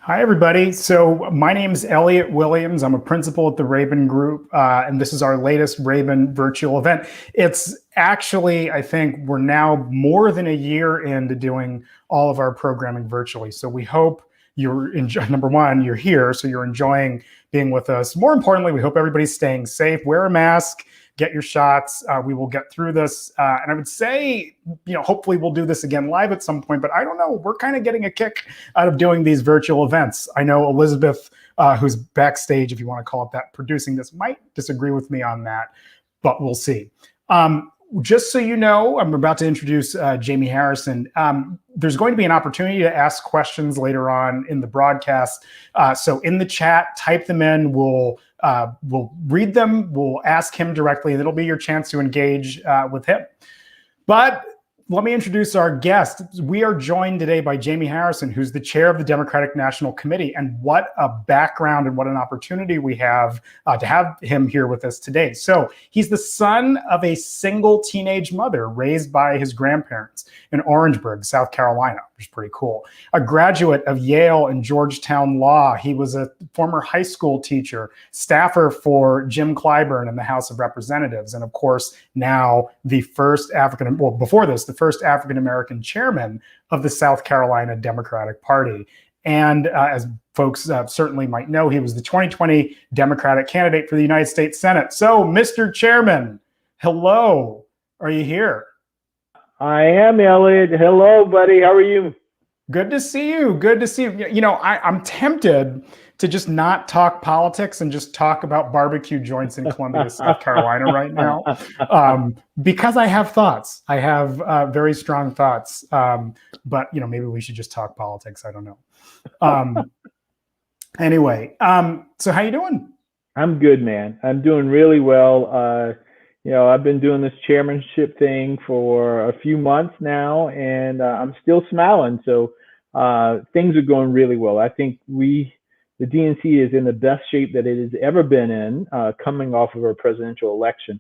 Hi, everybody. So my name is Elliot Williams. I'm a principal at the Raben Group, and this is our latest Raben virtual event. It's actually, I think we're now more than a year into doing all of our programming virtually. So we hope you're number one, you're here, so you're enjoying being with us. More importantly, we hope everybody's staying safe. Wear a mask. Get your shots. We will get through this. And I would say, hopefully we'll do this again live at some point, but I don't know. We're kind of getting a kick out of doing these virtual events. I know Elizabeth, who's backstage, if you want to call it that, producing this, might disagree with me on that, but we'll see. Just so you know, I'm about to introduce Jaime Harrison. There's going to be an opportunity to ask questions later on in the broadcast. So in the chat, type them in. We'll read them. We'll ask him directly, and it'll be your chance to engage with him. But let me introduce our guest. We are joined today by Jaime Harrison, who's the chair of the Democratic National Committee. And what a background and what an opportunity we have to have him here with us today. So he's the son of a single teenage mother raised by his grandparents in Orangeburg, South Carolina, which is pretty cool. A graduate of Yale and Georgetown Law. He was a former high school teacher, staffer for Jim Clyburn in the House of Representatives. And of course, now the first the first African-American chairman of the South Carolina Democratic Party. And as folks certainly might know, he was the 2020 Democratic candidate for the United States Senate. So, Mr. Chairman, hello. Are you here? I am, Elliot. Hello, buddy. How are you? Good to see you. Good to see you. I'm tempted to just not talk politics and just talk about barbecue joints in Columbia, South Carolina right now, because I have thoughts. I have very strong thoughts. But maybe we should just talk politics. I don't know. Anyway, so how you doing? I'm good, man. I'm doing really well. I've been doing this chairmanship thing for a few months now, and I'm still smiling. So things are going really well. I think the DNC is in the best shape that it has ever been in, coming off of our presidential election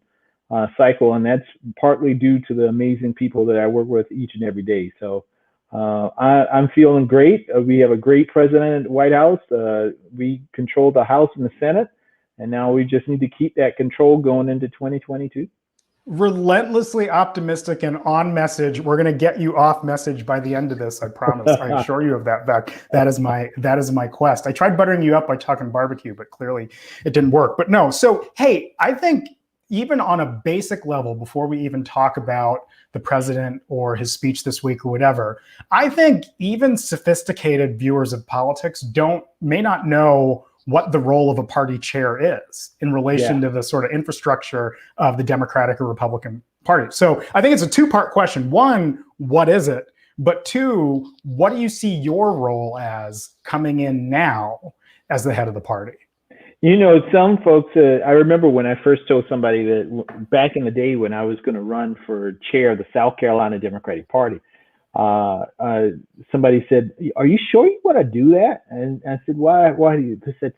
cycle, and that's partly due to the amazing people that I work with each and every day. So I'm feeling great. We have a great president at the White House. We control the House and the Senate, and now we just need to keep that control going into 2022. Relentlessly optimistic and on message. We're going to get you off message by the end of this. I promise. I assure you of that fact. That is my quest. I tried buttering you up by talking barbecue, but clearly it didn't work. But no. So, hey, I think even on a basic level, before we even talk about the president or his speech this week or whatever, I think even sophisticated viewers of politics may not know what the role of a party chair is in relation to the sort of infrastructure of the Democratic or Republican Party. So I think it's a two-part question. One, what is it? But two, what do you see your role as coming in now as the head of the party? Some folks, I remember when I first told somebody that back in the day when I was going to run for chair of the South Carolina Democratic Party, somebody said, "Are you sure you want to do that?" And I said, "Why do you?" They said,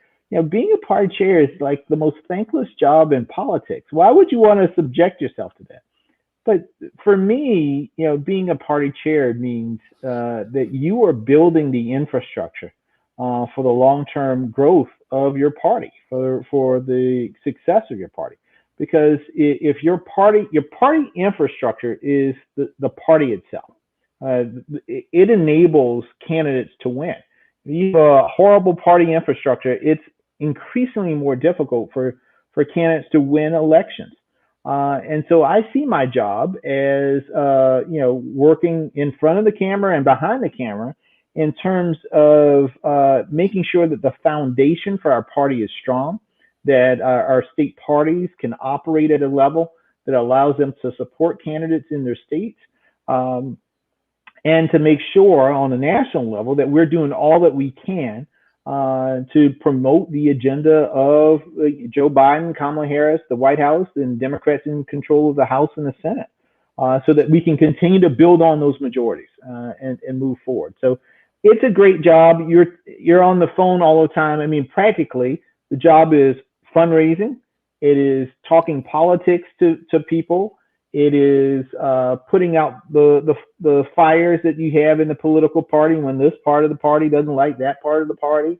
being a party chair is like the most thankless job in politics. Why would you want to subject yourself to that? But for me, being a party chair means that you are building the infrastructure for the long-term growth of your party, for the success of your party. Because if your party infrastructure is the party itself, it enables candidates to win. If you have a horrible party infrastructure, it's increasingly more difficult for candidates to win elections. And so I see my job as, working in front of the camera and behind the camera in terms of making sure that the foundation for our party is strong, that our state parties can operate at a level that allows them to support candidates in their states, and to make sure on a national level that we're doing all that we can to promote the agenda of Joe Biden, Kamala Harris, the White House, and Democrats in control of the House and the Senate, so that we can continue to build on those majorities and move forward. So it's a great job. You're on the phone all the time. I mean, practically, the job is fundraising. It is talking politics to people. It is putting out the fires that you have in the political party when this part of the party doesn't like that part of the party.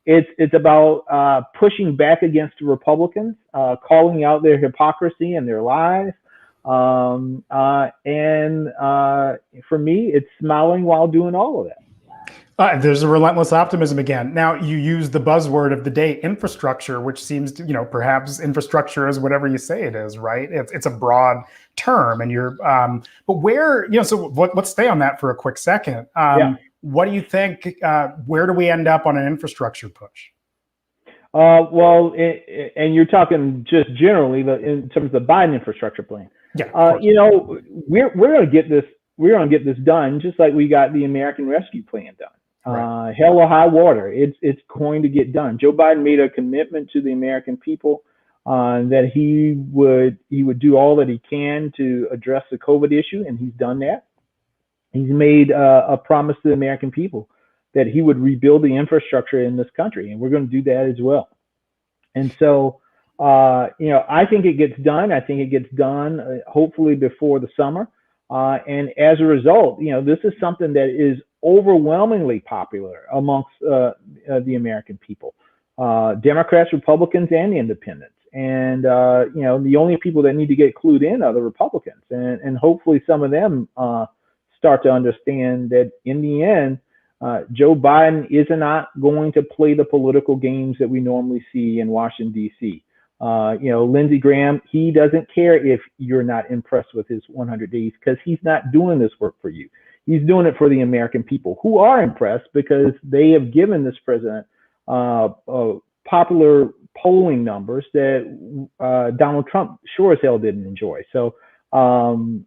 It's about pushing back against the Republicans, calling out their hypocrisy and their lies. And for me, it's smiling while doing all of that. There's a relentless optimism again. Now, you use the buzzword of the day, infrastructure, which seems to, perhaps infrastructure is whatever you say it is, right? It's a broad term, and but where, so let's stay on that for a quick second. What do you think? Where do we end up on an infrastructure push? Well, and you're talking just generally in terms of the Biden infrastructure plan. Yeah. We're going to get this. We're going to get this done, just like we got the American Rescue Plan done. Right. Hell or high water, it's going to get done. Joe Biden made a commitment to the American people that he would do all that he can to address the COVID issue, and he's done that. He's made a promise to the American people that he would rebuild the infrastructure in this country, and we're going to do that as well. And so, I think it gets done. I think it gets done hopefully before the summer. And as a result, this is something that is overwhelmingly popular amongst the American people, Democrats, Republicans, and independents. And, the only people that need to get clued in are the Republicans. And hopefully some of them start to understand that in the end, Joe Biden is not going to play the political games that we normally see in Washington, D.C. Lindsey Graham, he doesn't care if you're not impressed with his 100 days because he's not doing this work for you. He's doing it for the American people who are impressed because they have given this president popular polling numbers that Donald Trump sure as hell didn't enjoy. So I'm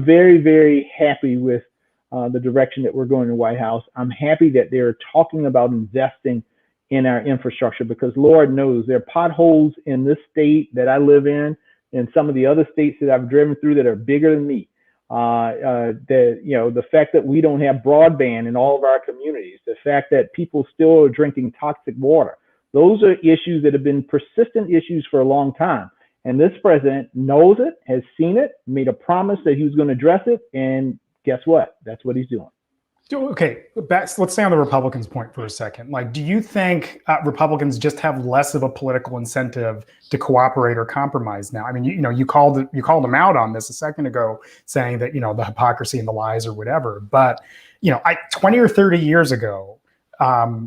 very, very happy with the direction that we're going in the White House. I'm happy that they're talking about investing in our infrastructure because Lord knows there are potholes in this state that I live in and some of the other states that I've driven through that are bigger than me. The fact that we don't have broadband in all of our communities, the fact that people still are drinking toxic water, those are issues that have been persistent issues for a long time. And this president knows it, has seen it, made a promise that he was going to address it. And guess what? That's what he's doing. Okay, let's stay on the Republicans' point for a second. Like, do you think Republicans just have less of a political incentive to cooperate or compromise now? I mean, you called them out on this a second ago, saying that the hypocrisy and the lies or whatever. But 20 or 30 years ago, whoever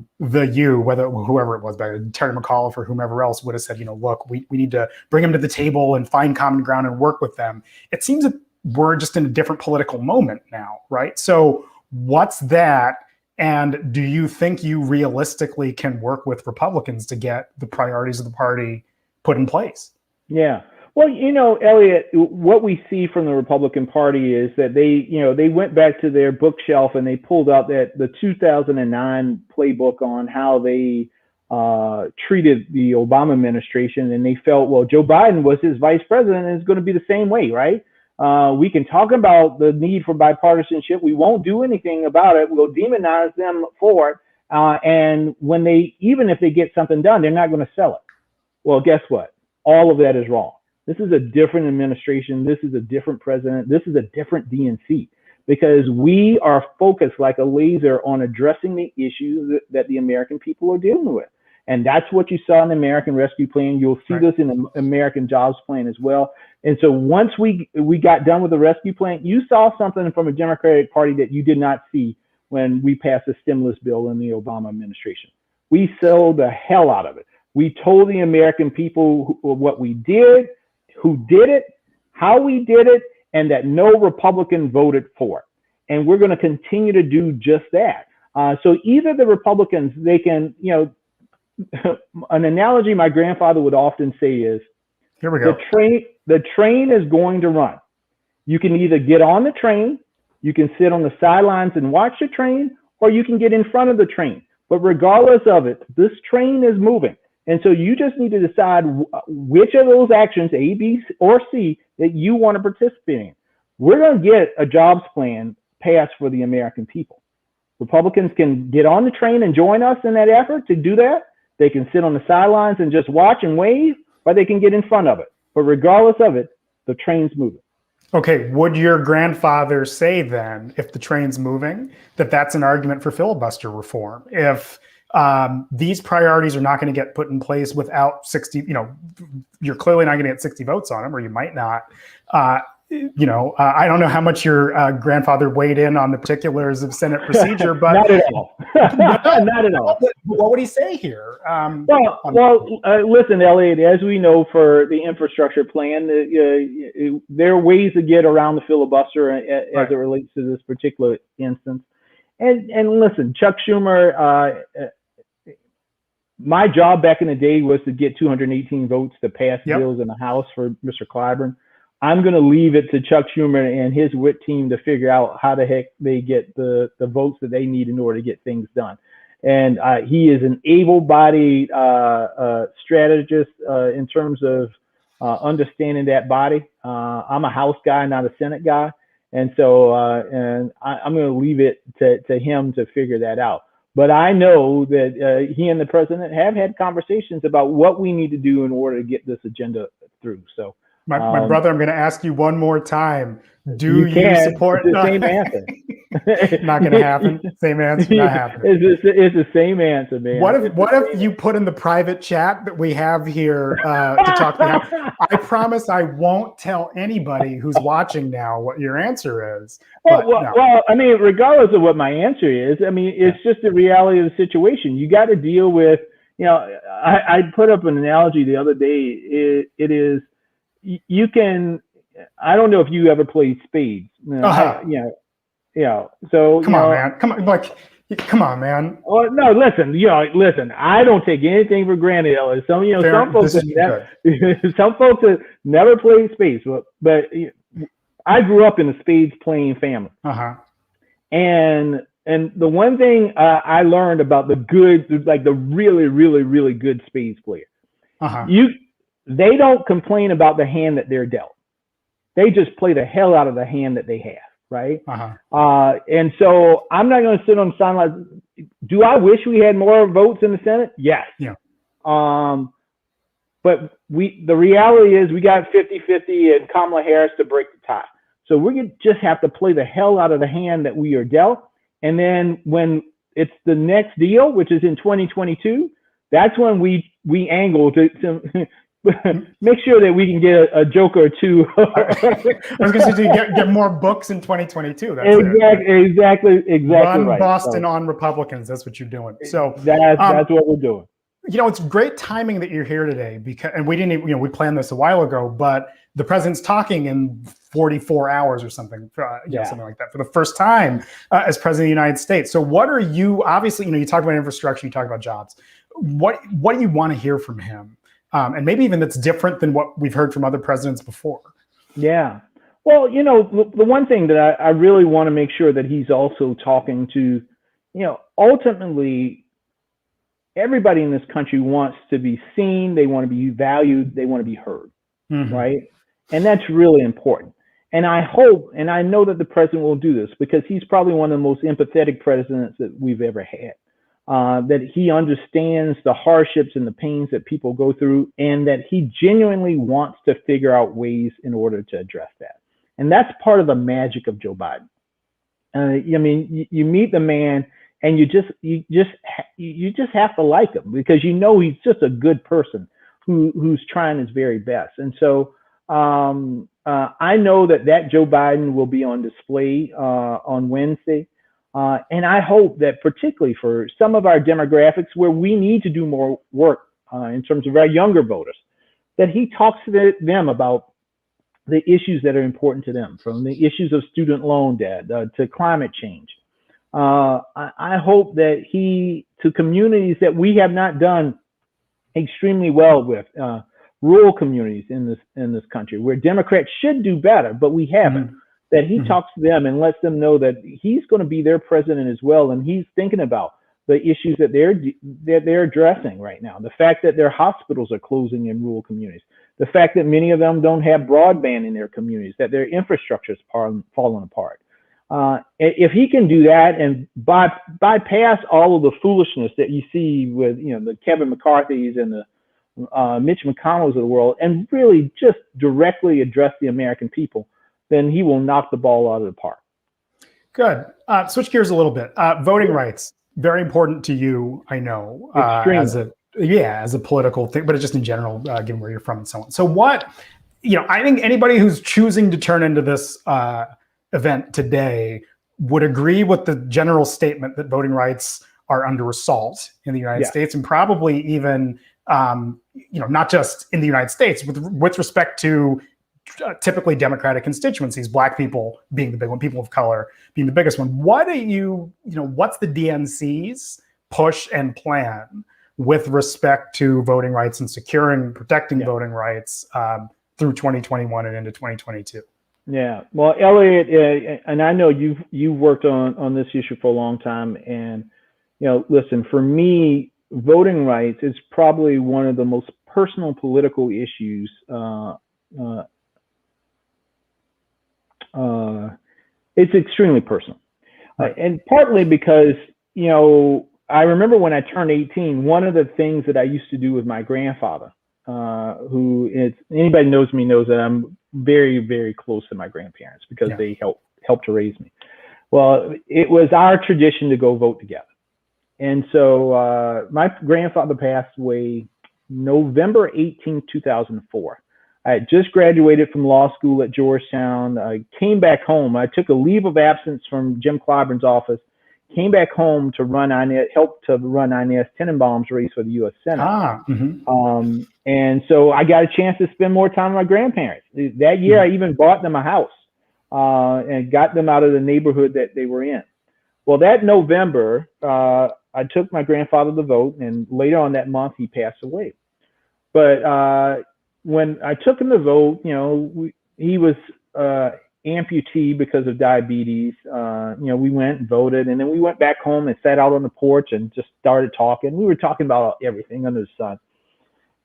it was, Terry McAuliffe or whomever else would have said, look, we need to bring them to the table and find common ground and work with them. It seems that we're just in a different political moment now, right? So what's that? And do you think you realistically can work with Republicans to get the priorities of the party put in place? Yeah. Well, Elliot, what we see from the Republican Party is that they went back to their bookshelf and they pulled out the 2009 playbook on how they treated the Obama administration, and they felt, well, Joe Biden was his vice president and it's going to be the same way, right? We can talk about the need for bipartisanship. We won't do anything about it. We'll demonize them for it. And even if they get something done, they're not going to sell it. Well, guess what? All of that is wrong. This is a different administration. This is a different president. This is a different DNC because we are focused like a laser on addressing the issues that the American people are dealing with. And that's what you saw in the American Rescue Plan. You'll see this in the American Jobs Plan as well. And so once we got done with the rescue plan, you saw something from a Democratic Party that you did not see when we passed the stimulus bill in the Obama administration. We sold the hell out of it. We told the American people what we did, who did it, how we did it, and that no Republican voted for it. And we're going to continue to do just that. So either the Republicans, they can, an analogy my grandfather would often say is, here we go. The train is going to run. You can either get on the train, you can sit on the sidelines and watch the train, or you can get in front of the train. But regardless of it, this train is moving. And so you just need to decide which of those actions, A, B, or C, that you want to participate in. We're going to get a jobs plan passed for the American people. Republicans can get on the train and join us in that effort to do that. They can sit on the sidelines and just watch and wave, or they can get in front of it. But regardless of it, the train's moving. Okay, would your grandfather say then, if the train's moving, that that's an argument for filibuster reform? If these priorities are not going to get put in place without 60, you're clearly not going to get 60 votes on them, or you might not. I don't know how much your grandfather weighed in on the particulars of Senate procedure, but not at all. Not at all. What would he say here? Listen, Elliot, as we know for the infrastructure plan, there are ways to get around the filibuster as it relates to this particular instance. And listen, Chuck Schumer, my job back in the day was to get 218 votes to pass bills in the House for Mr. Clyburn. I'm going to leave it to Chuck Schumer and his WIT team to figure out how the heck they get the votes that they need in order to get things done. And he is an able-bodied strategist in terms of understanding that body. I'm a House guy, not a Senate guy. And so I'm going to leave it to him to figure that out. But I know that he and the president have had conversations about what we need to do in order to get this agenda through. So. My brother, I'm going to ask you one more time. Do you support the same answer? Not going to happen. Same answer. Not happening. It's the same answer, man. What if you put in the private chat that we have here to talk about? I promise I won't tell anybody who's watching now what your answer is. Well, I mean, regardless of what my answer is, I mean, it's just the reality of the situation. You got to deal with. I put up an analogy the other day. It is. You can. I don't know if you ever played spades. So come on, man. Come on, man. Oh no, listen. I don't take anything for granted, Ellis. Some folks have never played spades, but I grew up in a spades playing family. And the one thing I learned about the really, really, really good spades player, they don't complain about the hand that they're dealt. They just play the hell out of the hand that they have, right? And so I'm not going to sit on the sideline. Do I wish we had more votes in the Senate? Yes. Yeah. But the reality is we got 50-50 and Kamala Harris to break the tie. So we're going to just have to play the hell out of the hand that we are dealt. And then when it's the next deal, which is in 2022, that's when we angle to make sure that we can get a joke or two. I was going to say, get more books in 2022. That's exactly Run right. Boston on Republicans. That's what you're doing. So that's what we're doing. It's great timing that you're here today and we didn't even, we planned this a while ago, but the president's talking in 44 hours or something, something like that for the first time as president of the United States. So what are you, obviously, you talk about infrastructure, you talk about jobs. What do you want to hear from him? And maybe even that's different than what we've heard from other presidents before. Yeah. Well, the one thing that I really want to make sure that he's also talking to, ultimately, everybody in this country wants to be seen. They want to be valued. They want to be heard. Right. And that's really important. And I hope, and I know that the president will do this because he's probably one of the most empathetic presidents that we've ever had. That he understands the hardships and the pains that people go through, and that he genuinely wants to figure out ways in order to address that. And that's part of the magic of Joe Biden. You meet the man, and you just have to like him because he's just a good person who's trying his very best. And so I know that Joe Biden will be on display on Wednesday. And I hope that particularly for some of our demographics where we need to do more work in terms of our younger voters, that he talks to them about the issues that are important to them, from the issues of student loan debt to climate change. I hope that to communities that we have not done extremely well with, rural communities in this country, where Democrats should do better, but we haven't. That he talks to them and lets them know that he's going to be their president as well, and he's thinking about the issues that they're addressing right now. The fact that their hospitals are closing in rural communities, the fact that many of them don't have broadband in their communities, that their infrastructure is falling apart. If he can do that and bypass all of the foolishness that you see with the Kevin McCarthy's and Mitch McConnells of the world, and really just directly address the American people, then he will knock the ball out of the park. Good. Switch gears a little bit. Voting rights, very important to you, I know, as a political thing, but just in general, given where you're from and so on. So I think anybody who's choosing to turn into this event today would agree with the general statement that voting rights are under assault in the United States, and probably even, not just in the United States, with respect to typically Democratic constituencies, Black people being the big one, people of color being the biggest one. What's the DNC's push and plan with respect to voting rights and protecting voting rights through 2021 and into 2022? Yeah, well, Elliot, and I know you've worked on this issue for a long time, and listen, for me, voting rights is probably one of the most personal political issues. It's extremely personal, and partly because I remember when I turned 18, one of the things that I used to do with my grandfather, who is, anybody knows me knows that I'm very, very close to my grandparents because they helped to raise me. Well, it was our tradition to go vote together. And so my grandfather passed away November 18, 2004. I had just graduated from law school at Georgetown. I came back home. I took a leave of absence from Jim Clyburn's office, came back home to help to run Inez Tenenbaum's race for the U.S. Senate. And so I got a chance to spend more time with my grandparents. That year, I even bought them a house and got them out of the neighborhood that they were in. Well, that November, I took my grandfather to vote, and later on that month, he passed away. But when I took him to vote, he was amputee because of diabetes. We went and voted, and then we went back home and sat out on the porch and just started talking. We were talking about everything under the sun.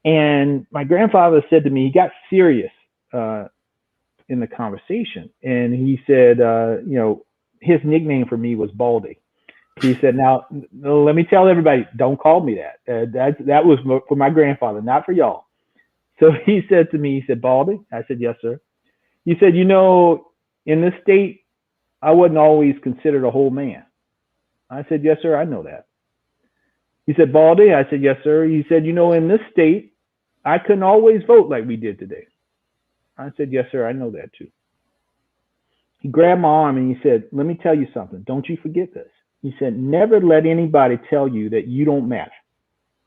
And my grandfather said to me, he got serious in the conversation, and he said, his nickname for me was Baldy. He said, now, let me tell everybody, don't call me that. That was for my grandfather, not for y'all. So he said to me, he said, Baldy? I said, yes, sir. He said, in this state, I wasn't always considered a whole man. I said, yes, sir, I know that. He said, Baldy? I said, yes, sir. He said, in this state, I couldn't always vote like we did today. I said, yes, sir, I know that too. He grabbed my arm and he said, let me tell you something. Don't you forget this. He said, never let anybody tell you that you don't matter.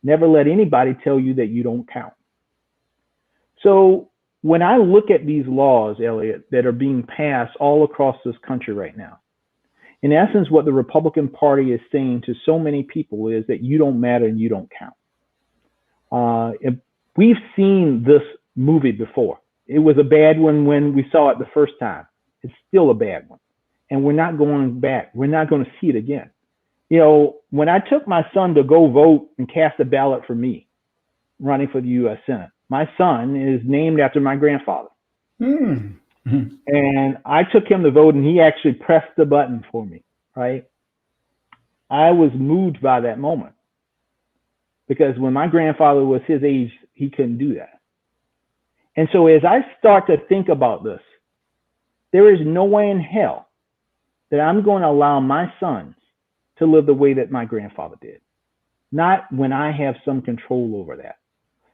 Never let anybody tell you that you don't count. So when I look at these laws, Elliot, that are being passed all across this country right now, in essence, what the Republican Party is saying to so many people is that you don't matter and you don't count. We've seen this movie before. It was a bad one when we saw it the first time. It's still a bad one. And we're not going back. We're not going to see it again. When I took my son to go vote and cast a ballot for me, running for the U.S. Senate, my son is named after my grandfather. Mm-hmm. And I took him to vote, and he actually pressed the button for me, right? I was moved by that moment because when my grandfather was his age, he couldn't do that. And so as I start to think about this, there is no way in hell that I'm going to allow my sons to live the way that my grandfather did. Not when I have some control over that.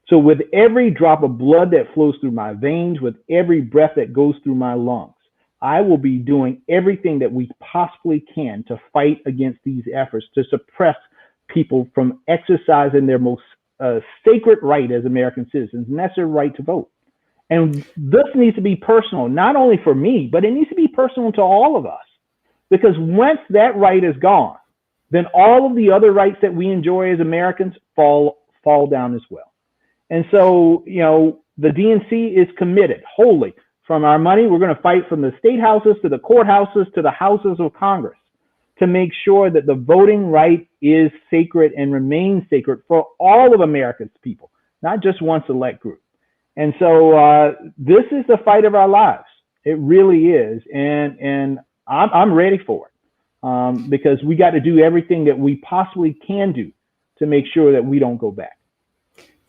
So with every drop of blood that flows through my veins, with every breath that goes through my lungs, I will be doing everything that we possibly can to fight against these efforts to suppress people from exercising their most sacred right as American citizens, and that's their right to vote. And this needs to be personal, not only for me, but it needs to be personal to all of us. Because once that right is gone, then all of the other rights that we enjoy as Americans fall down as well. And so, the DNC is committed wholly. From our money, we're going to fight from the state houses to the courthouses to the houses of Congress to make sure that the voting right is sacred and remains sacred for all of America's people, not just one select group. And so this is the fight of our lives. It really is. And I'm ready for it because we got to do everything that we possibly can do to make sure that we don't go back.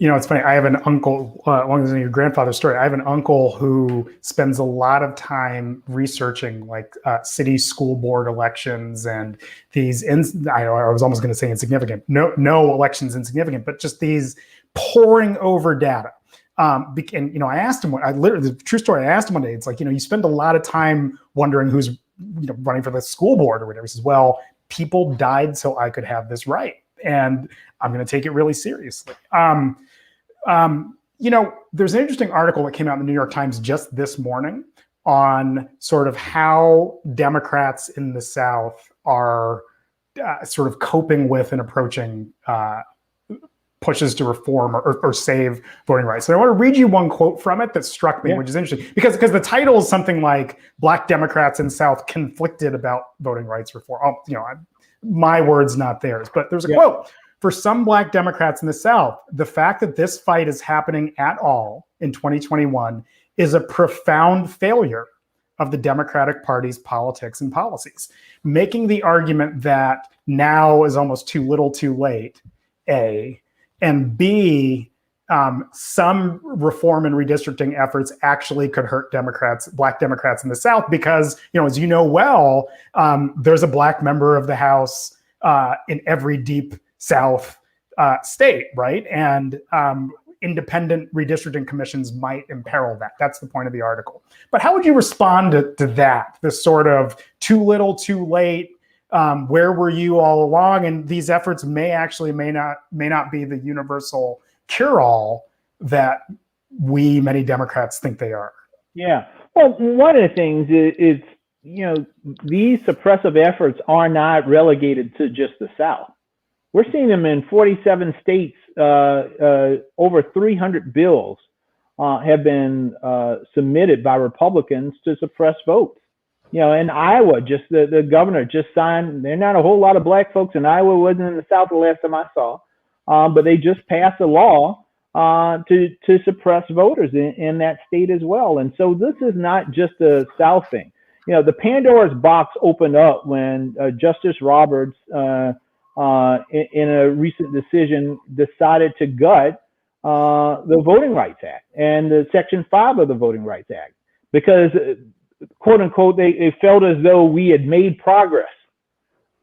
It's funny. I have an uncle, along with your grandfather's story. I have an uncle who spends a lot of time researching like city school board elections and these. I was almost going to say insignificant. No elections insignificant, but just these poring over data. And I asked him. The true story. I asked him one day. It's like you spend a lot of time wondering who's running for the school board or whatever. He says, "Well, people died so I could have this right, and I'm going to take it really seriously." There's an interesting article that came out in the New York Times just this morning on sort of how Democrats in the South are sort of coping with and approaching pushes to reform or save voting rights. So I want to read you one quote from it that struck me, which is interesting because the title is something like "Black Democrats in South conflicted about voting rights reform." My words, not theirs, but there's a quote. "For some Black Democrats in the South, the fact that this fight is happening at all in 2021 is a profound failure of the Democratic Party's politics and policies, making the argument that now is almost too little too late, A, and B, some reform and redistricting efforts actually could hurt Black Democrats in the South because, as you know well, there's a Black member of the House in every deep South state, right? And independent redistricting commissions might imperil that. That's the point of the article. But how would you respond to that? This sort of too little, too late. Where were you all along? And these efforts may not be the universal cure-all that many Democrats think they are. Yeah. Well, one of the things is these suppressive efforts are not relegated to just the South. We're seeing them in 47 states. Over 300 bills have been submitted by Republicans to suppress votes. In Iowa, just the governor just signed. There are not a whole lot of Black folks in Iowa. Wasn't in the South the last time I saw, but they just passed a law to suppress voters in that state as well. And so this is not just a South thing. The Pandora's box opened up when Justice Roberts, in a recent decision, decided to gut the Voting Rights Act and the Section 5 of the Voting Rights Act because, quote unquote, they felt as though we had made progress.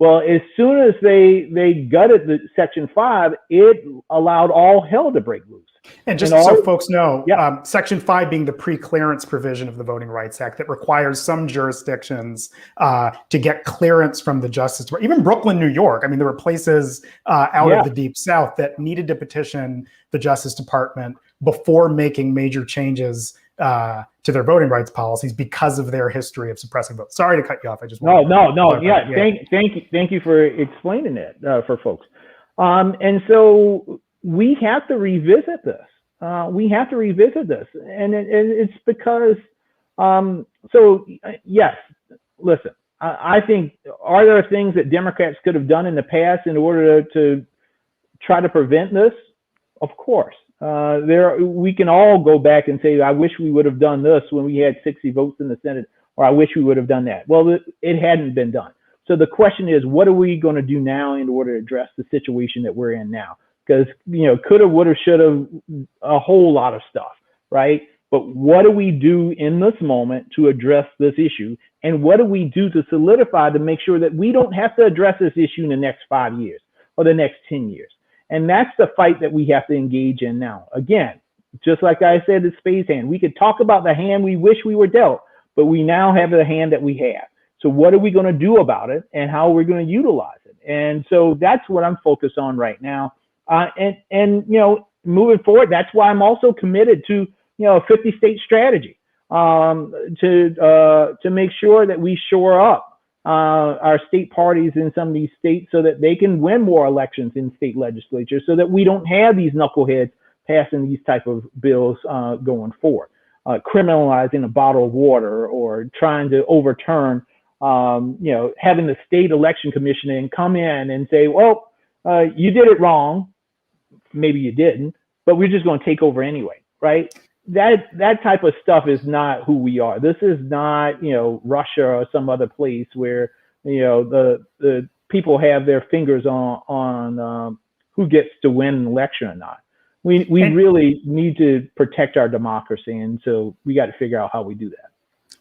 Well, as soon as they gutted the Section 5, it allowed all hell to break loose. And just so folks know, Section 5 being the pre-clearance provision of the Voting Rights Act that requires some jurisdictions to get clearance from the Justice Department. Even Brooklyn, New York. I mean, there were places out of the Deep South that needed to petition the Justice Department before making major changes to their voting rights policies because of their history of suppressing votes. Sorry to cut you off. I just no. Yeah, thank you for explaining that for folks. And so we have to revisit this. And it's because. Yes, listen. I think are there things that Democrats could have done in the past in order to try to prevent this? Of course. We can all go back and say, I wish we would have done this when we had 60 votes in the Senate, or I wish we would have done that. Well, it hadn't been done. So the question is, what are we going to do now in order to address the situation that we're in now? Because, coulda, woulda, shoulda, a whole lot of stuff, right? But what do we do in this moment to address this issue? And what do we do to solidify to make sure that we don't have to address this issue in the next 5 years or the next 10 years? And that's the fight that we have to engage in now. Again, just like I said, the Spade's hand. We could talk about the hand we wish we were dealt, but we now have the hand that we have. So what are we going to do about it, and how are we going to utilize it? And so that's what I'm focused on right now. And moving forward, that's why I'm also committed to a 50-state strategy to make sure that we shore up our state parties in some of these states so that they can win more elections in state legislatures, so that we don't have these knuckleheads passing these type of bills going forward, criminalizing a bottle of water or trying to overturn, having the state election commission come in and say, well, you did it wrong. Maybe you didn't, but we're just going to take over anyway, right? That type of stuff is not who we are. This is not, Russia or some other place where, the people have their fingers on who gets to win an election or not. We really need to protect our democracy, and so we got to figure out how we do that.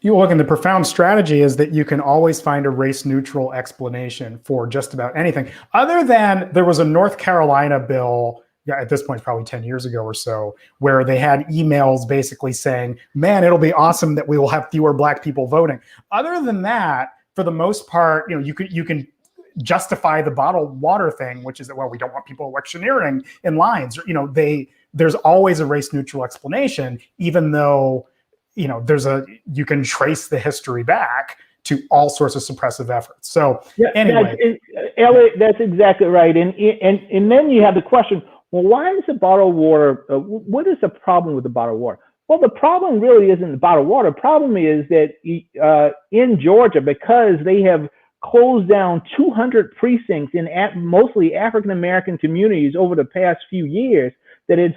You look, and the profound strategy is that you can always find a race-neutral explanation for just about anything. Other than there was a North Carolina bill, at this point, probably 10 years ago or so, where they had emails basically saying, man, it'll be awesome that we will have fewer Black people voting. Other than that, for the most part, you can justify the bottled water thing, which is that, well, we don't want people electioneering in lines. There's always a race-neutral explanation, even though you can trace the history back to all sorts of suppressive efforts. So anyway, Elliot, that's exactly right. And then you have the question, well, why is the bottled water? What is the problem with the bottled water? Well, the problem really isn't the bottled water. The problem is that in Georgia, because they have closed down 200 precincts in mostly African American communities over the past few years, that it's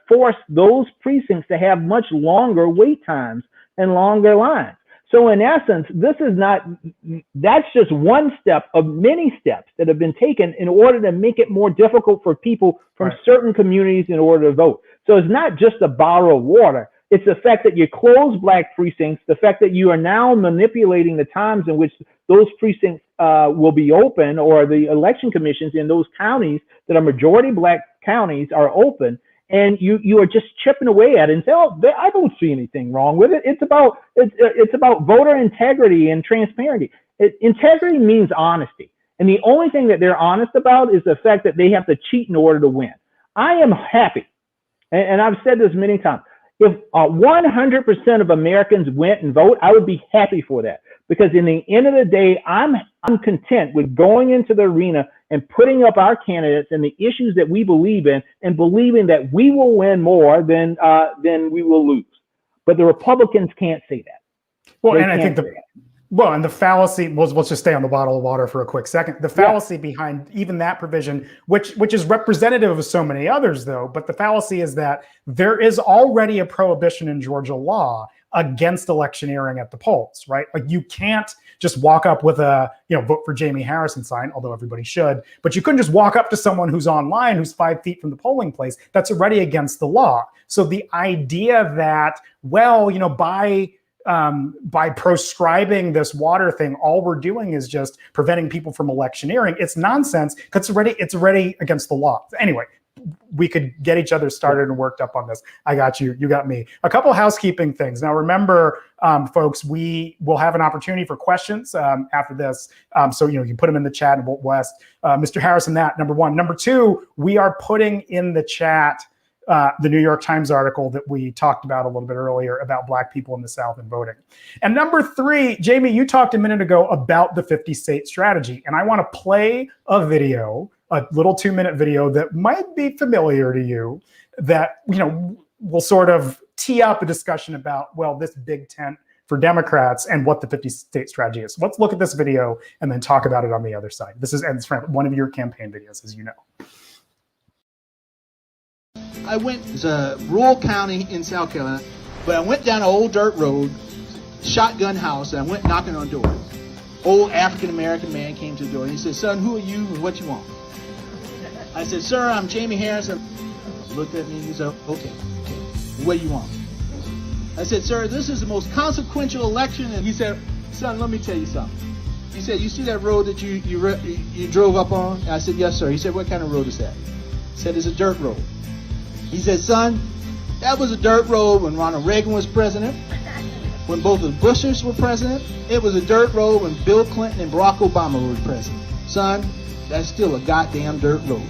forced those precincts to have much longer wait times and longer lines. So in essence, that's just one step of many steps that have been taken in order to make it more difficult for people from certain communities in order to vote. So it's not just a bottle of water. It's the fact that you close Black precincts, the fact that you are now manipulating the times in which those precincts will be open, or the election commissions in those counties that are majority Black counties are open, and you are just chipping away at it and say, oh, I don't see anything wrong with it. It's about voter integrity and transparency. Integrity means honesty. And the only thing that they're honest about is the fact that they have to cheat in order to win. I am happy, and I've said this many times, if 100% of Americans went and vote, I would be happy for that. Because in the end of the day, I'm content with going into the arena and putting up our candidates and the issues that we believe in, and believing that we will win more than we will lose. But the Republicans can't say that. Well, and I think and the fallacy, let's just stay on the bottle of water for a quick second. The fallacy behind even that provision, which is representative of so many others, though, but the fallacy is that there is already a prohibition in Georgia law against electioneering at the polls, right? Like, you can't just walk up with a, vote for Jaime Harrison sign, although everybody should, but you couldn't just walk up to someone who's online, who's 5 feet from the polling place. That's already against the law. So the idea that, by proscribing this water thing, all we're doing is just preventing people from electioneering, it's nonsense, because it's already against the law. Anyway, we could get each other started and worked up on this. I got you. You got me. A couple of housekeeping things. Now, remember, folks, we will have an opportunity for questions after this. So, you can put them in the chat and we'll ask Mr. Harrison that, number one. Number two, we are putting in the chat the New York Times article that we talked about a little bit earlier about Black people in the South and voting. And number three, Jaime, you talked a minute ago about the 50-state strategy. And I want to play a video, a little 2-minute video that might be familiar to you, that, will sort of tee up a discussion about, this big tent for Democrats and what the 50-state strategy is. Let's look at this video and then talk about it on the other side. This is one of your campaign videos, as you know. I went to a rural county in South Carolina, but I went down an old dirt road, shotgun house, and I went knocking on doors. Old African-American man came to the door, and he said, son, who are you and what you want? I said, sir, I'm Jaime Harrison. He looked at me and he said, okay, what do you want? I said, sir, this is the most consequential election. And he said, son, let me tell you something. He said, you see that road that you drove up on? I said, yes, sir. He said, what kind of road is that? I said, it's a dirt road. He said, son, that was a dirt road when Ronald Reagan was president, when both of the Bushes were president. It was a dirt road when Bill Clinton and Barack Obama were president. Son, that's still a goddamn dirt road.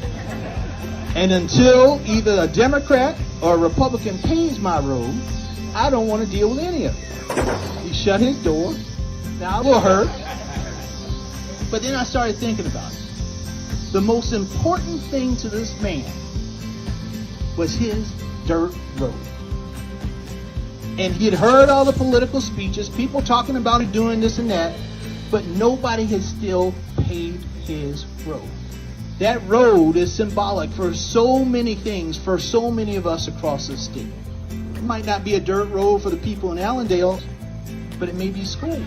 And until either a Democrat or a Republican paves my road, I don't want to deal with any of it. He shut his door. Now, it will hurt. But then I started thinking about it. The most important thing to this man was his dirt road. And he'd heard all the political speeches, people talking about it doing this and that, but nobody has still paved his road. That road is symbolic for so many things, for so many of us across the state. It might not be a dirt road for the people in Allendale, but it may be schools.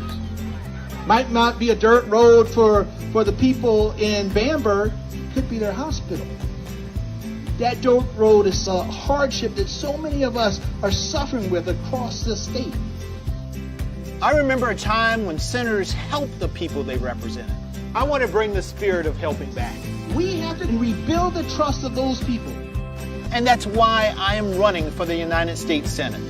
Might not be a dirt road for the people in Bamberg, it could be their hospital. That dirt road is a hardship that so many of us are suffering with across the state. I remember a time when senators helped the people they represented. I want to bring the spirit of helping back. We have to rebuild the trust of those people. And that's why I am running for the United States Senate.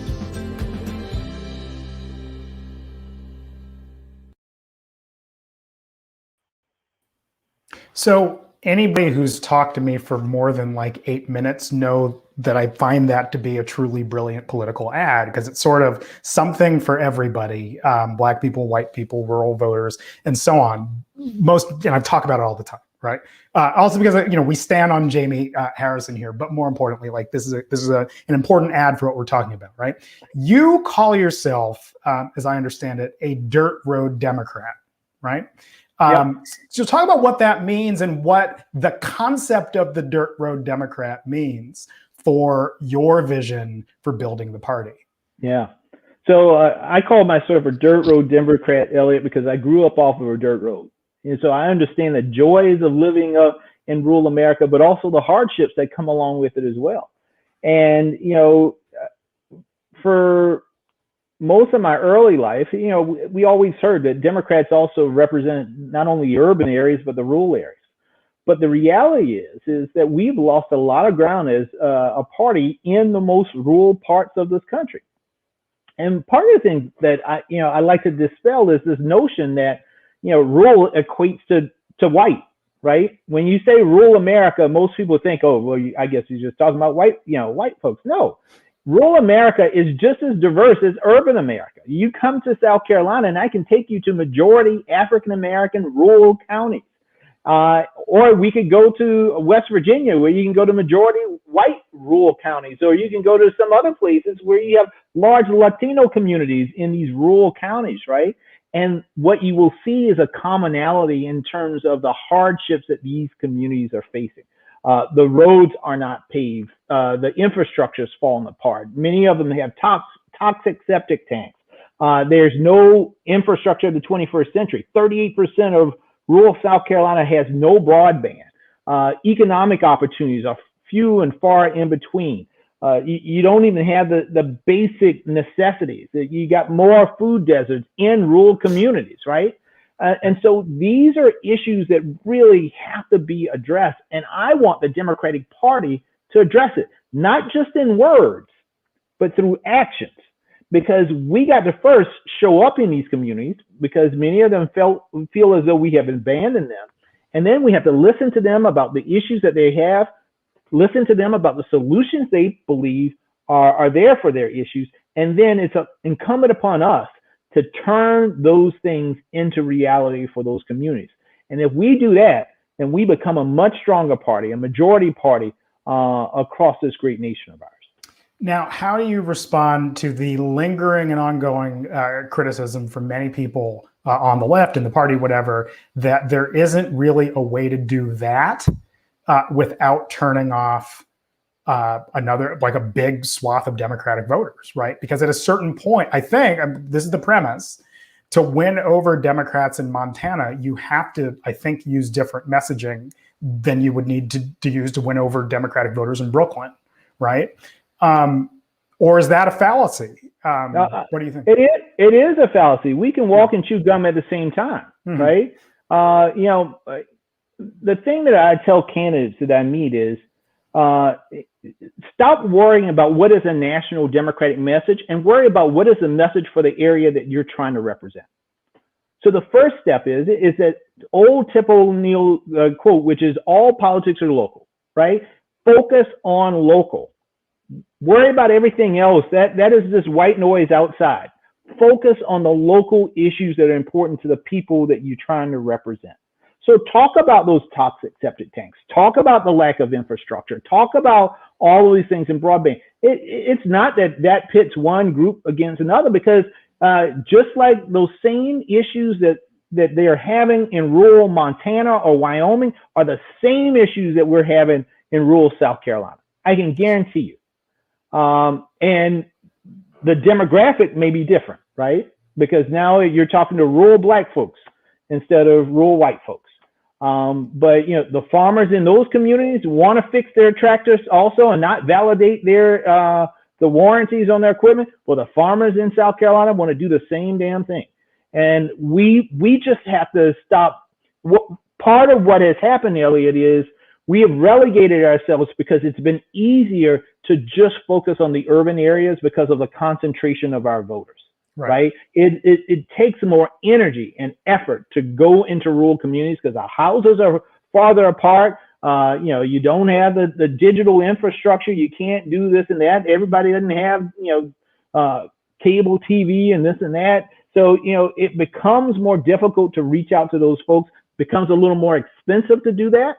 So anybody who's talked to me for more than like 8 minutes know that I find that to be a truly brilliant political ad, because it's sort of something for everybody, Black people, white people, rural voters, and so on. And I talk about it all the time, right? Also because we stand on Jaime Harrison here, but more importantly, like this is an important ad for what we're talking about, right? You call yourself, as I understand it, a dirt road Democrat, right? Yep. So talk about what that means and what the concept of the dirt road Democrat means for your vision for building the party. Yeah. So I call myself a dirt road Democrat, Elliot, because I grew up off of a dirt road. And so I understand the joys of living up in rural America, but also the hardships that come along with it as well. And, for most of my early life, we always heard that Democrats also represent not only the urban areas, but the rural areas. But the reality is that we've lost a lot of ground as a party in the most rural parts of this country. And part of the thing that I like to dispel is this notion that, rural equates to white, right? When you say rural America, most people think, oh, well, I guess you're just talking about white folks. No. Rural America is just as diverse as urban America. You come to South Carolina and I can take you to majority African-American rural counties. Or we could go to West Virginia where you can go to majority white rural counties, or you can go to some other places where you have large Latino communities in these rural counties, right? And what you will see is a commonality in terms of the hardships that these communities are facing. The roads are not paved. The infrastructure is falling apart. Many of them have toxic septic tanks. There's no infrastructure of the 21st century. 38% of rural South Carolina has no broadband. Economic opportunities are few and far in between. You don't even have the basic necessities. You got more food deserts in rural communities, right? And so these are issues that really have to be addressed. And I want the Democratic Party to address it, not just in words, but through actions. Because we got to first show up in these communities, because many of them feel as though we have abandoned them. And then we have to listen to them about the issues that they have, listen to them about the solutions they believe are there for their issues. And then it's incumbent upon us to turn those things into reality for those communities. And if we do that, then we become a much stronger party, a majority party across this great nation of ours. Now, how do you respond to the lingering and ongoing criticism from many people on the left, in the party, whatever, that there isn't really a way to do that without turning off another, like a big swath of Democratic voters, right? Because at a certain point, I think, this is the premise, to win over Democrats in Montana, you have to, I think, use different messaging than you would need to use to win over Democratic voters in Brooklyn, right? Or is that a fallacy? What do you think? It is a fallacy. We can walk and chew gum at the same time, right? The thing that I tell candidates that I meet is, stop worrying about what is a national Democratic message and worry about what is the message for the area that you're trying to represent. So the first step is that old Tip O'Neill quote, which is all politics are local, right? Focus on local. Worry about everything else. That is just white noise outside. Focus on the local issues that are important to the people that you're trying to represent. So talk about those toxic septic tanks. Talk about the lack of infrastructure. Talk about all of these things in broadband. It's not that pits one group against another, because just like those same issues that they are having in rural Montana or Wyoming are the same issues that we're having in rural South Carolina. I can guarantee you. And the demographic may be different, right? Because now you're talking to rural Black folks instead of rural white folks. But the farmers in those communities want to fix their tractors also and not validate their the warranties on their equipment. Well, the farmers in South Carolina want to do the same damn thing, and we just have to stop. Part of what has happened, Elliot, is we have relegated ourselves because it's been easier to just focus on the urban areas because of the concentration of our voters. Right? It takes more energy and effort to go into rural communities because the houses are farther apart. You don't have the digital infrastructure. You can't do this and that. Everybody doesn't have, cable TV and this and that. So, it becomes more difficult to reach out to those folks, becomes a little more expensive to do that.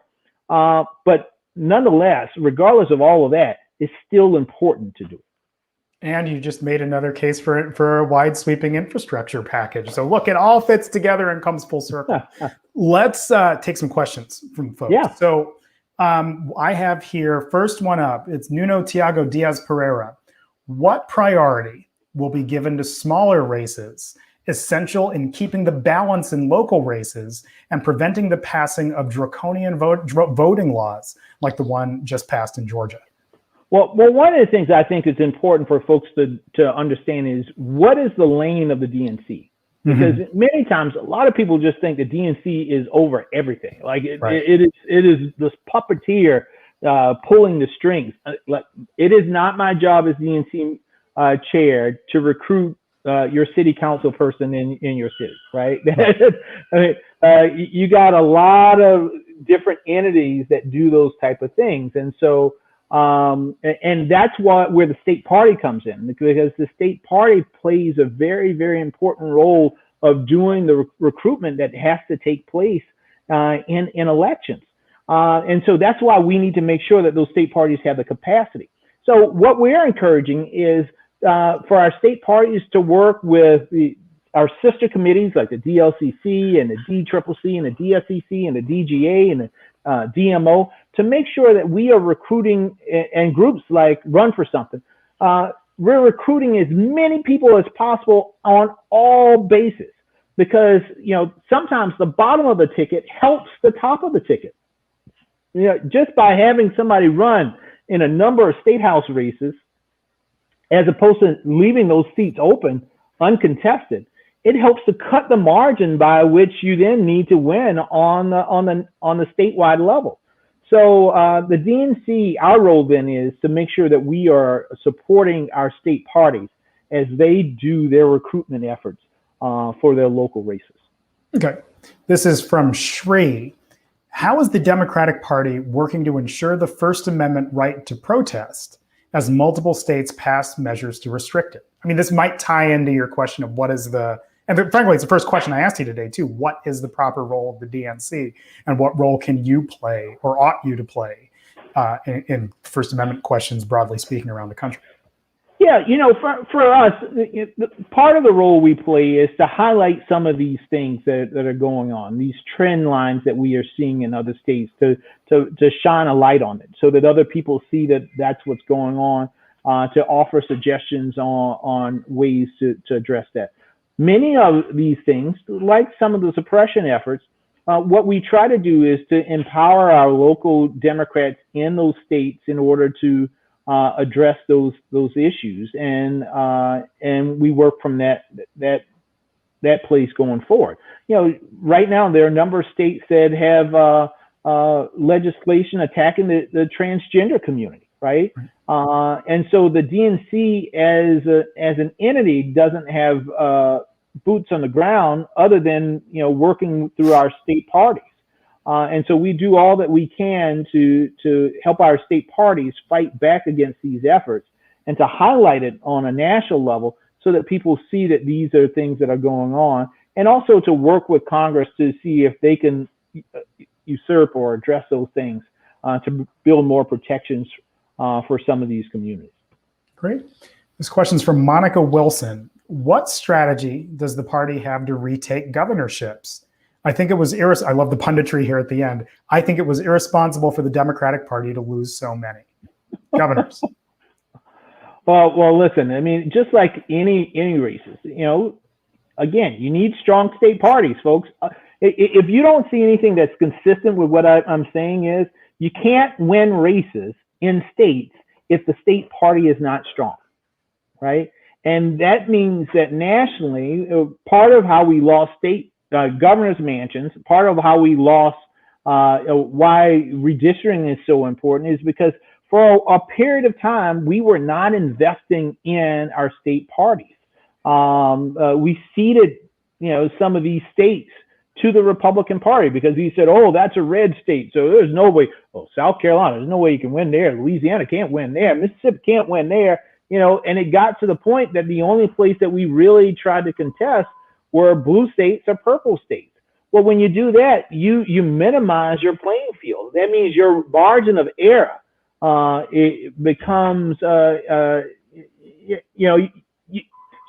But nonetheless, regardless of all of that, it's still important to do it. And you just made another case for a wide sweeping infrastructure package. So look, it all fits together and comes full circle. Let's take some questions from folks. Yeah. So I have here, first one up, it's Nuno Tiago Diaz Pereira. What priority will be given to smaller races, essential in keeping the balance in local races and preventing the passing of draconian voting laws like the one just passed in Georgia? Well, one of the things I think is important for folks to understand is what is the lane of the DNC? Because many times a lot of people just think the DNC is over everything. Like it is this puppeteer pulling the strings. It is not my job as DNC chair to recruit your city council person in your city, right? You got a lot of different entities that do those type of things, and so. And that's where the state party comes in, because the state party plays a very, very important role of doing the recruitment that has to take place in elections. And so that's why we need to make sure that those state parties have the capacity. So what we're encouraging is for our state parties to work with our sister committees like the DLCC and the DCCC and the DSCC and the DGA and the DMO to make sure that we are recruiting, and groups like Run for Something, we're recruiting as many people as possible on all bases, because sometimes the bottom of the ticket helps the top of the ticket. Just by having somebody run in a number of state house races, as opposed to leaving those seats open uncontested, it helps to cut the margin by which you then need to win on the statewide level. So the DNC, our role then is to make sure that we are supporting our state parties as they do their recruitment efforts for their local races. Okay, this is from Shri. How is the Democratic Party working to ensure the First Amendment right to protest as multiple states pass measures to restrict it? I mean, this might tie into your question of what is and frankly, it's the first question I asked you today too. What is the proper role of the DNC, and what role can you play or ought you to play in First Amendment questions, broadly speaking, around the country? Yeah, for us, part of the role we play is to highlight some of these things that are going on, these trend lines that we are seeing in other states, to shine a light on it so that other people see that that's what's going on, to offer suggestions on ways to address that. Many of these things, like some of the suppression efforts, what we try to do is to empower our local Democrats in those states in order to address those issues, and we work from that place going forward. Right now there are a number of states that have legislation attacking the transgender community, right? And so the DNC as an entity doesn't have boots on the ground other than working through our state parties. And so we do all that we can to help our state parties fight back against these efforts and to highlight it on a national level so that people see that these are things that are going on, and also to work with Congress to see if they can usurp or address those things to build more protections for some of these communities. Great. This question's from Monica Wilson. What strategy does the party have to retake governorships? I think it was I love the punditry here at the end. I think it was irresponsible for the Democratic Party to lose so many governors. Well, listen, I mean, just like any races, again, you need strong state parties, folks. If you don't see anything that's consistent with what I'm saying is, you can't win races in states if the state party is not strong, right? And that means that nationally, part of how we lost state governors' mansions, part of how we lost why redistricting is so important is because for a period of time, we were not investing in our state parties. We ceded, some of these states to the Republican Party because he said, oh, that's a red state, so there's no way. Oh, South Carolina, there's no way you can win there. Louisiana can't win there. Mississippi can't win there. And it got to the point that the only place that we really tried to contest were blue states or purple states. Well, when you do that, you minimize your playing field. That means your margin of error it becomes, so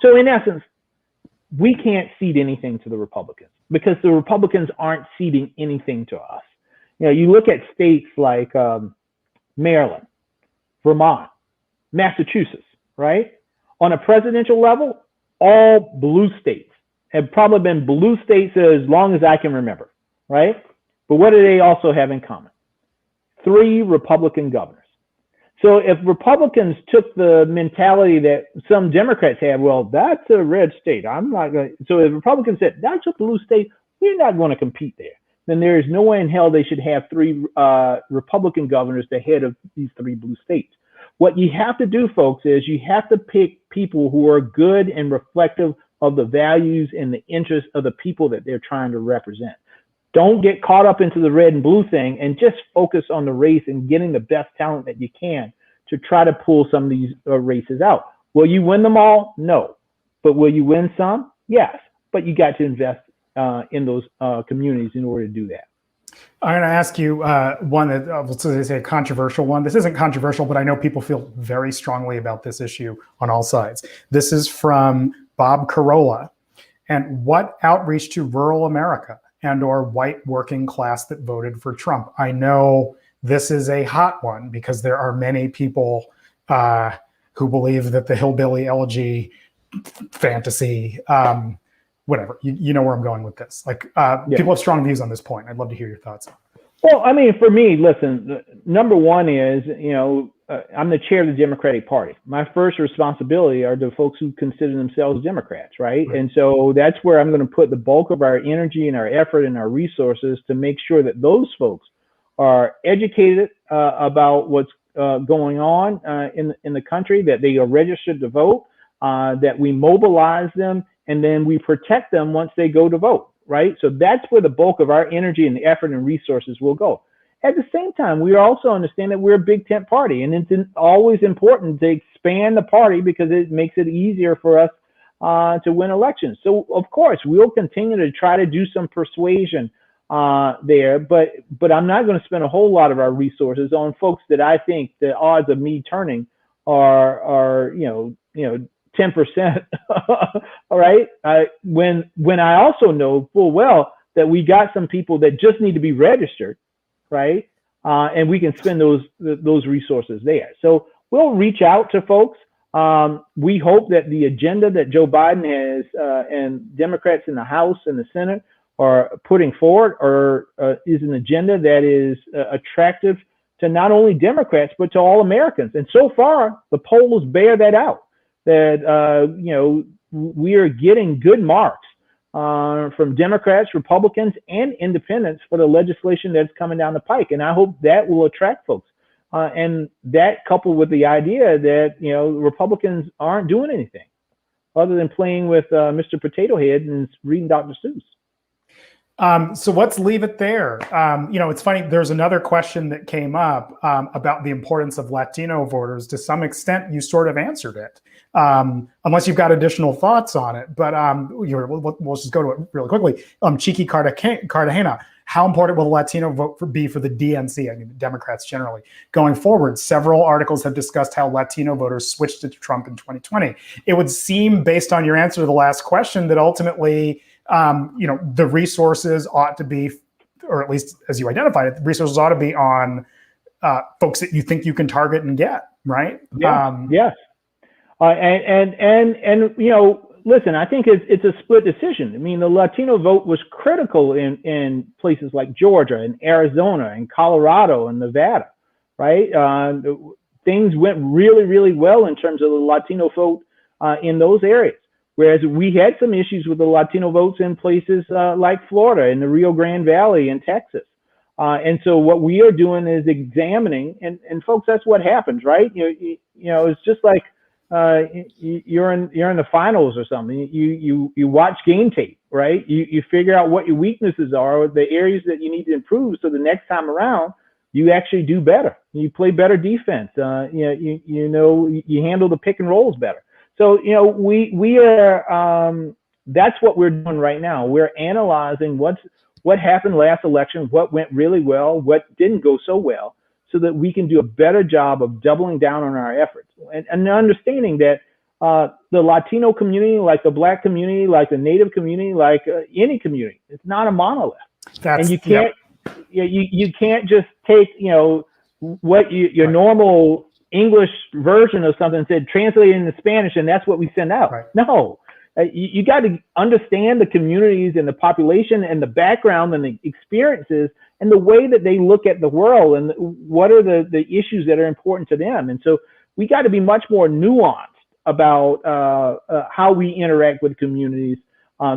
in essence, we can't cede anything to the Republicans because the Republicans aren't ceding anything to us. You look at states like Maryland, Vermont, Massachusetts, right? On a presidential level, all blue states have probably been blue states as long as I can remember, right? But what do they also have in common? 3 Republican governors. So if Republicans took the mentality that some Democrats have, well, that's a red state, I'm not going to. So if Republicans said, that's a blue state, we're not going to compete there, then there is no way in hell they should have 3 Republican governors the head of these 3 blue states. What you have to do, folks, is you have to pick people who are good and reflective of the values and the interests of the people that they're trying to represent. Don't get caught up into the red and blue thing and just focus on the race and getting the best talent that you can to try to pull some of these races out. Will you win them all? No. But will you win some? Yes. But you got to invest in those communities in order to do that. I'm going to ask you one that let's say a controversial one. This isn't controversial, but I know people feel very strongly about this issue on all sides. This is from Bob Carolla. And what outreach to rural America and or white working class that voted for Trump? I know this is a hot one because there are many people who believe that the hillbilly elegy fantasy, whatever, you know where I'm going with this. People have strong views on this point. I'd love to hear your thoughts. Well, I mean, for me, listen, number one is, I'm the chair of the Democratic Party. My first responsibility are the folks who consider themselves Democrats, right? And so that's where I'm going to put the bulk of our energy and our effort and our resources to make sure that those folks are educated about what's going on in the country, that they are registered to vote, that we mobilize them, and then we protect them once they go to vote, right? So that's where the bulk of our energy and effort and resources will go. At the same time, we also understand that we're a big tent party, and it's always important to expand the party because it makes it easier for us to win elections. So, of course, we'll continue to try to do some persuasion there, but I'm not going to spend a whole lot of our resources on folks that I think the odds of me turning are 10%. All right. When I also know full well that we got some people that just need to be registered, right? And we can spend those resources there. So we'll reach out to folks. We hope that the agenda that Joe Biden has and Democrats in the House and the Senate are putting forward is an agenda that is attractive to not only Democrats, but to all Americans. And so far, the polls bear that out, that, we are getting good marks from Democrats, Republicans, and independents for the legislation that's coming down the pike. And I hope that will attract folks. And that coupled with the idea that, Republicans aren't doing anything other than playing with Mr. Potato Head and reading Dr. Seuss. So let's leave it there. It's funny. There's another question that came up about the importance of Latino voters. To some extent, you sort of answered it, unless you've got additional thoughts on it. But we'll just go to it really quickly. Chiqui Cartagena, how important will the Latino vote be for the DNC, I mean, Democrats generally, going forward? Several articles have discussed how Latino voters switched to Trump in 2020. It would seem, based on your answer to the last question, that ultimately the resources ought to be, or at least as you identified it, the resources ought to be on folks that you think you can target and get, right? Yeah, yes. And listen, I think it's a split decision. I mean, the Latino vote was critical in places like Georgia and Arizona and Colorado and Nevada, right? Things went really, really well in terms of the Latino vote in those areas. Whereas we had some issues with the Latino votes in places like Florida and the Rio Grande Valley and Texas. And so what we are doing is examining, and folks, that's what happens, right? You know, it's just like you're in the finals or something. You watch game tape, right? You figure out what your weaknesses are, or the areas that you need to improve, so the next time around you actually do better. You play better defense. You handle the pick and rolls better. So we are that's what we're doing right now. We're analyzing what happened last election, what went really well, what didn't go so well, so that we can do a better job of doubling down on our efforts and understanding that the Latino community, like the Black community, like the Native community, like any community, it's not a monolith. And you can't you can't just take what your normal English version of something said, translate it into Spanish, and that's what we send out. Right. No. You got to understand the communities and the population and the background and the experiences and the way that they look at the world and what are the issues that are important to them. And so we got to be much more nuanced about how we interact with communities.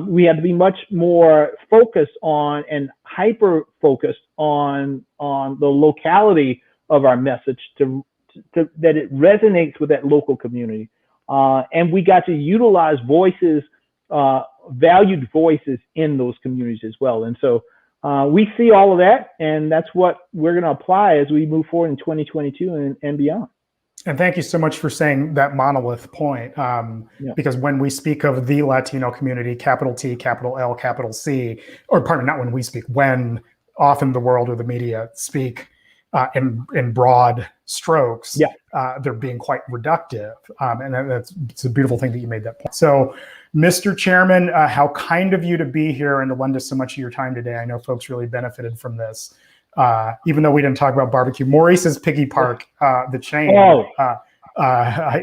We have to be much more focused on and hyper focused on the locality of our message to that it resonates with that local community. And we got to utilize voices, valued voices in those communities as well. And so we see all of that, and that's what we're going to apply as we move forward in 2022 and beyond. And thank you so much for saying that monolith point, because when we speak of the Latino community, capital T, capital L, capital C, or pardon, not when we speak, when often the world or the media speak in broad strokes, they're being quite reductive. And it's a beautiful thing that you made that point. So, Mr. Chairman, how kind of you to be here and to lend us so much of your time today. I know folks really benefited from this. Even though we didn't talk about barbecue, Maurice's Piggy Park, the chain,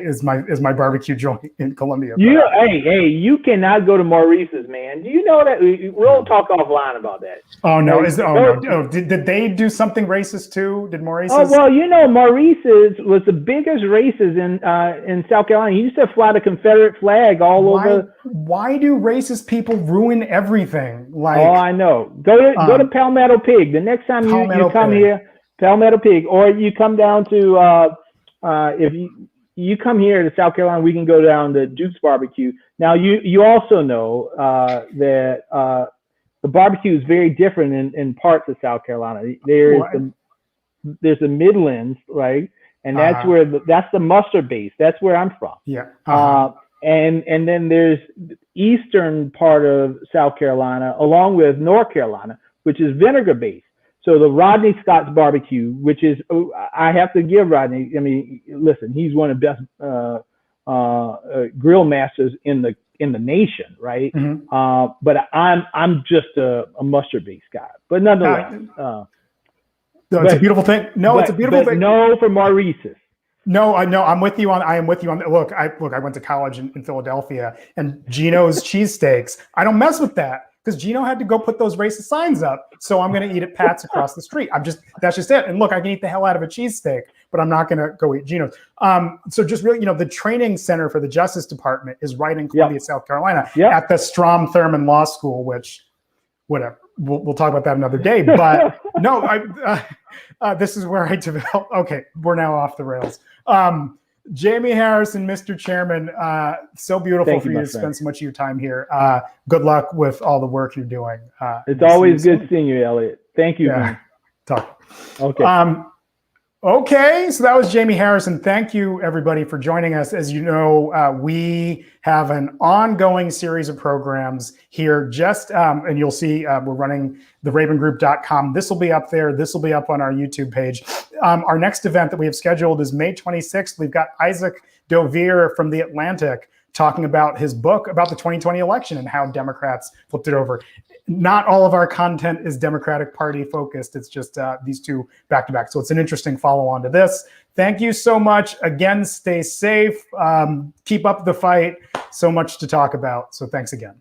is my barbecue joint in Columbia. Hey, you cannot go to Maurice's, man. Do you know that? We'll talk offline about that. Oh no! Did they do something racist too? Did Maurice's? Oh well, Maurice's was the biggest racist in South Carolina. He used to fly the Confederate flag all over. Why do racist people ruin everything? Like, I know. Go to Palmetto Pig. The next time you come here, Palmetto Pig, or you come down to if you come here to South Carolina, we can go down to Duke's Barbecue. Now you also know that the barbecue is very different in parts of South Carolina. There's the Midlands, right, and that's where that's the mustard base. That's where I'm from. Yeah. And then there's the eastern part of South Carolina, along with North Carolina, which is vinegar based. So the Rodney Scott's barbecue, which is, I have to give Rodney, I mean, listen, he's one of the best grill masters in the nation, right? Mm-hmm. But I'm just a mustard based guy. But nonetheless, it's a beautiful thing. It's a beautiful thing. No, for Maurice's. No, I'm with you on. I am with you on. Look, I went to college in Philadelphia, and Gino's cheesesteaks. I don't mess with that because Gino had to go put those racist signs up. So I'm going to eat at Pat's across the street. That's just it. And look, I can eat the hell out of a cheesesteak, but I'm not going to go eat Gino's. So just really, the training center for the Justice Department is right in Columbia, South Carolina, at the Strom Thurmond Law School, which, whatever. We'll talk about that another day. But no, this is where I developed. Okay, we're now off the rails. Jaime Harrison, Mr. Chairman, so beautiful for you to spend so much of your time here. Good luck with all the work you're doing. It's always good seeing you, Elliot. Thank you. Yeah. Talk. Okay. Okay, so that was Jaime Harrison. Thank you, everybody, for joining us. As you know, we have an ongoing series of programs here. And you'll see we're running the rabengroup.com. This will be up there. This will be up on our YouTube page. Our next event that we have scheduled is May 26th. We've got Isaac Dovere from The Atlantic talking about his book about the 2020 election and how Democrats flipped it over. Not all of our content is Democratic Party focused. It's just these two back to back. So it's an interesting follow on to this. Thank you so much. Again, stay safe. Keep up the fight. So much to talk about. So thanks again.